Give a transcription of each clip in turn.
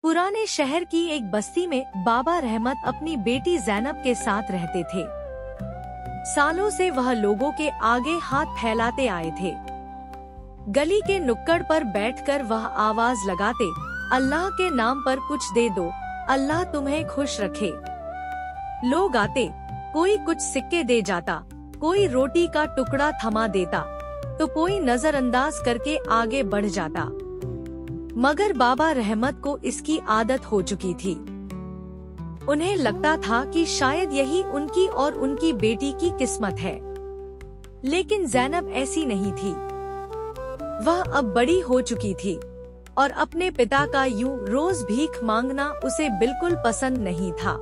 पुराने शहर की एक बस्ती में बाबा रहमत अपनी बेटी जैनब के साथ रहते थे। सालों से वह लोगों के आगे हाथ फैलाते आए थे। गली के नुक्कड़ पर बैठकर वह आवाज लगाते, अल्लाह के नाम पर कुछ दे दो, अल्लाह तुम्हें खुश रखे। लोग आते, कोई कुछ सिक्के दे जाता, कोई रोटी का टुकड़ा थमा देता, तो कोई नजरअंदाज करके आगे बढ़ जाता। मगर बाबा रहमत को इसकी आदत हो चुकी थी। उन्हें लगता था कि शायद यही उनकी और उनकी बेटी की किस्मत है। लेकिन जैनब ऐसी नहीं थी। वह अब बड़ी हो चुकी थी और अपने पिता का यूं रोज भीख मांगना उसे बिल्कुल पसंद नहीं था।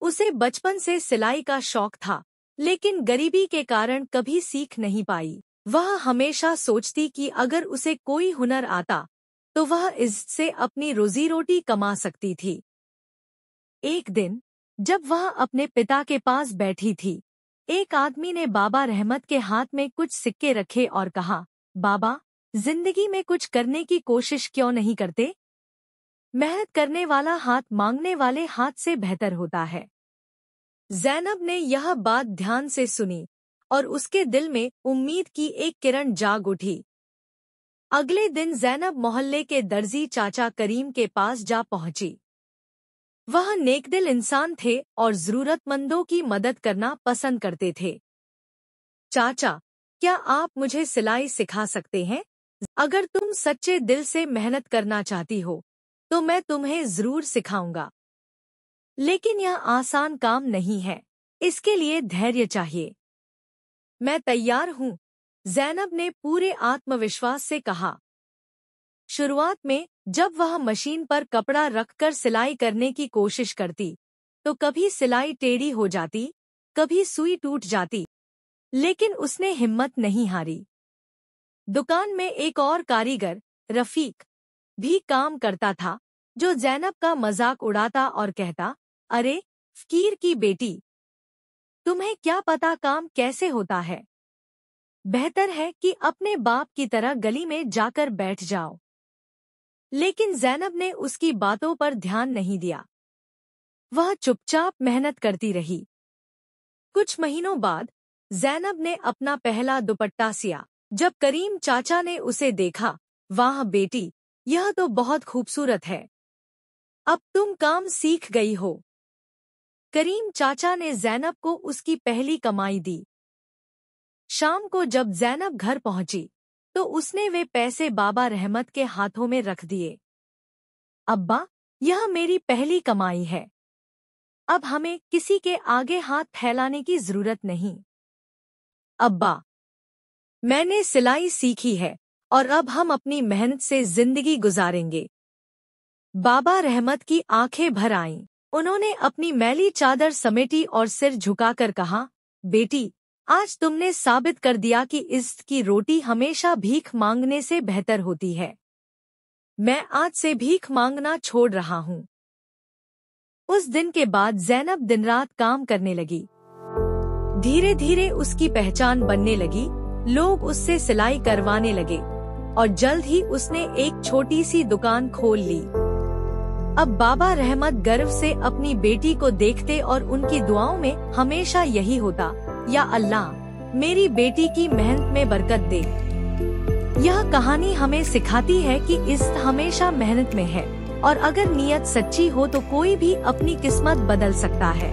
उसे बचपन से सिलाई का शौक था, लेकिन गरीबी के कारण कभी सीख नहीं पाई। वह हमेशा सोचती कि अगर उसे कोई हुनर आता तो वह इससे अपनी रोजी रोटी कमा सकती थी। एक दिन जब वह अपने पिता के पास बैठी थी, एक आदमी ने बाबा रहमत के हाथ में कुछ सिक्के रखे और कहा, बाबा, जिंदगी में कुछ करने की कोशिश क्यों नहीं करते? मेहनत करने वाला हाथ मांगने वाले हाथ से बेहतर होता है। जैनब ने यह बात ध्यान से सुनी और उसके दिल में उम्मीद की एक किरण जाग उठी। अगले दिन जैनब मोहल्ले के दर्जी चाचा करीम के पास जा पहुंची। वह नेकदिल इंसान थे और जरूरतमंदों की मदद करना पसंद करते थे। चाचा, क्या आप मुझे सिलाई सिखा सकते हैं? अगर तुम सच्चे दिल से मेहनत करना चाहती हो तो मैं तुम्हें जरूर सिखाऊंगा। लेकिन यह आसान काम नहीं है, इसके लिए धैर्य चाहिए। मैं तैयार हूँ, जैनब ने पूरे आत्मविश्वास से कहा। शुरुआत में जब वह मशीन पर कपड़ा रखकर सिलाई करने की कोशिश करती तो कभी सिलाई टेढ़ी हो जाती, कभी सुई टूट जाती, लेकिन उसने हिम्मत नहीं हारी। दुकान में एक और कारीगर, रफीक, भी काम करता था, जो जैनब का मजाक उड़ाता और कहता, अरे फकीर की बेटी, तुम्हें क्या पता काम कैसे होता है? बेहतर है कि अपने बाप की तरह गली में जाकर बैठ जाओ। लेकिन जैनब ने उसकी बातों पर ध्यान नहीं दिया। वह चुपचाप मेहनत करती रही। कुछ महीनों बाद जैनब ने अपना पहला दुपट्टा सिया। जब करीम चाचा ने उसे देखा, वाह बेटी, यह तो बहुत खूबसूरत है। अब तुम काम सीख गई हो। करीम चाचा ने जैनब को उसकी पहली कमाई दी। शाम को जब जैनब घर पहुंची तो उसने वे पैसे बाबा रहमत के हाथों में रख दिए। अब्बा, यह मेरी पहली कमाई है। अब हमें किसी के आगे हाथ फैलाने की जरूरत नहीं। अब्बा, मैंने सिलाई सीखी है और अब हम अपनी मेहनत से जिंदगी गुजारेंगे। बाबा रहमत की आंखें भर आईं। उन्होंने अपनी मैली चादर समेटी और सिर झुकाकर कहा, बेटी, आज तुमने साबित कर दिया कि इज्जत की रोटी हमेशा भीख मांगने से बेहतर होती है। मैं आज से भीख मांगना छोड़ रहा हूँ। उस दिन के बाद जैनब दिन रात काम करने लगी। धीरे धीरे उसकी पहचान बनने लगी। लोग उससे सिलाई करवाने लगे और जल्द ही उसने एक छोटी सी दुकान खोल ली। अब बाबा रहमत गर्व से अपनी बेटी को देखते और उनकी दुआओं में हमेशा यही होता, या अल्लाह, मेरी बेटी की मेहनत में बरकत दे। यह कहानी हमें सिखाती है कि इज्जत हमेशा मेहनत में है और अगर नीयत सच्ची हो तो कोई भी अपनी किस्मत बदल सकता है।